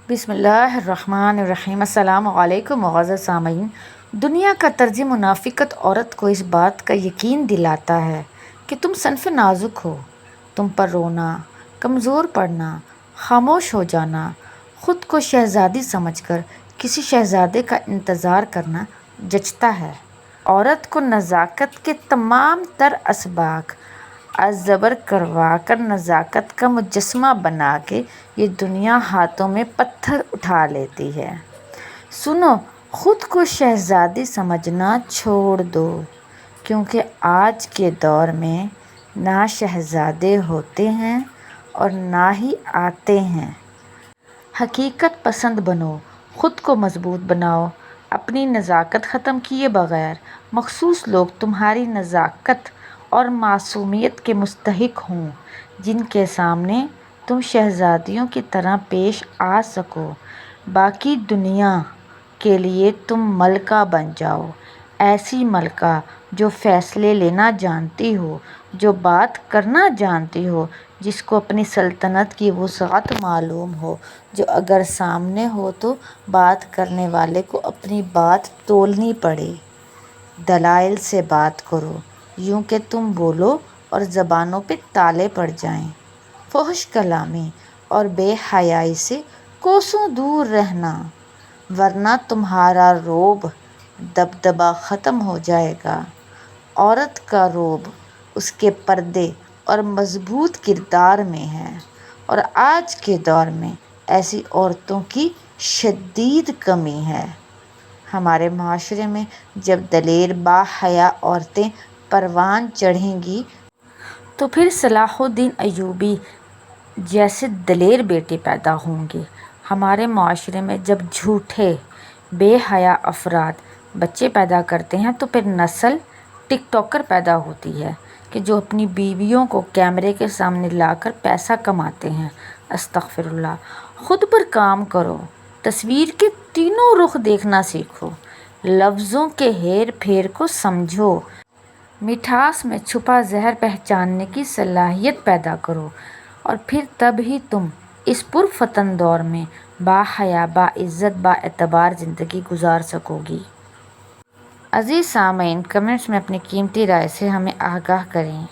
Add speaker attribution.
Speaker 1: بسم اللہ الرحمن الرحیم۔ السلام علیکم معزز سامعین۔ دنیا کا طرز منافقت عورت کو اس بات کا یقین دلاتا ہے کہ تم صنف نازک ہو۔ تم پر رونا، کمزور پڑنا، خاموش ہو جانا، خود کو شہزادی سمجھ کر کسی شہزادے کا انتظار کرنا جچتا ہے۔ عورت کو نزاکت کے تمام تر اسباق ازبر کروا کر نزاکت کا مجسمہ بنا کے یہ دنیا ہاتھوں میں پتھر اٹھا لیتی ہے۔ سنو، خود کو شہزادی سمجھنا چھوڑ دو، کیونکہ آج کے دور میں نہ شہزادے ہوتے ہیں اور نہ ہی آتے ہیں۔ حقیقت پسند بنو، خود کو مضبوط بناؤ۔ اپنی نزاکت ختم کیے بغیر مخصوص لوگ تمہاری نزاکت اور معصومیت کے مستحق ہوں، جن کے سامنے تم شہزادیوں کی طرح پیش آ سکو۔ باقی دنیا کے لیے تم ملکہ بن جاؤ، ایسی ملکہ جو فیصلے لینا جانتی ہو، جو بات کرنا جانتی ہو، جس کو اپنی سلطنت کی وسعت معلوم ہو، جو اگر سامنے ہو تو بات کرنے والے کو اپنی بات تولنی پڑے۔ دلائل سے بات کرو، یوں کہ تم بولو اور زبانوں پہ تالے پڑ جائیں۔ فحش کلامی اور بے حیائی سے کوسوں دور رہنا، ورنہ تمہارا رعب دبدبہ ختم ہو جائے گا۔ عورت کا رعب اس کے پردے اور مضبوط کردار میں ہے، اور آج کے دور میں ایسی عورتوں کی شدید کمی ہے۔ ہمارے معاشرے میں جب دلیر باحیا عورتیں پروان چڑھیں گی تو پھر صلاح الدین ایوبی جیسے دلیر بیٹے پیدا ہوں گے۔ ہمارے معاشرے میں جب جھوٹے بے حیا افراد بچے پیدا کرتے ہیں تو پھر نسل ٹک ٹاکر پیدا ہوتی ہے کہ جو اپنی بیویوں کو کیمرے کے سامنے لا کر پیسہ کماتے ہیں۔ استغفر اللہ۔ خود پر کام کرو، تصویر کے تینوں رخ دیکھنا سیکھو، لفظوں کے ہیر پھیر کو سمجھو، مٹھاس میں چھپا زہر پہچاننے کی صلاحیت پیدا کرو، اور پھر تب ہی تم اس پرفتن دور میں باحیا، باعزت، باعتبار زندگی گزار سکو گی۔ عزیز سامعین، کمنٹس میں اپنی قیمتی رائے سے ہمیں آگاہ کریں۔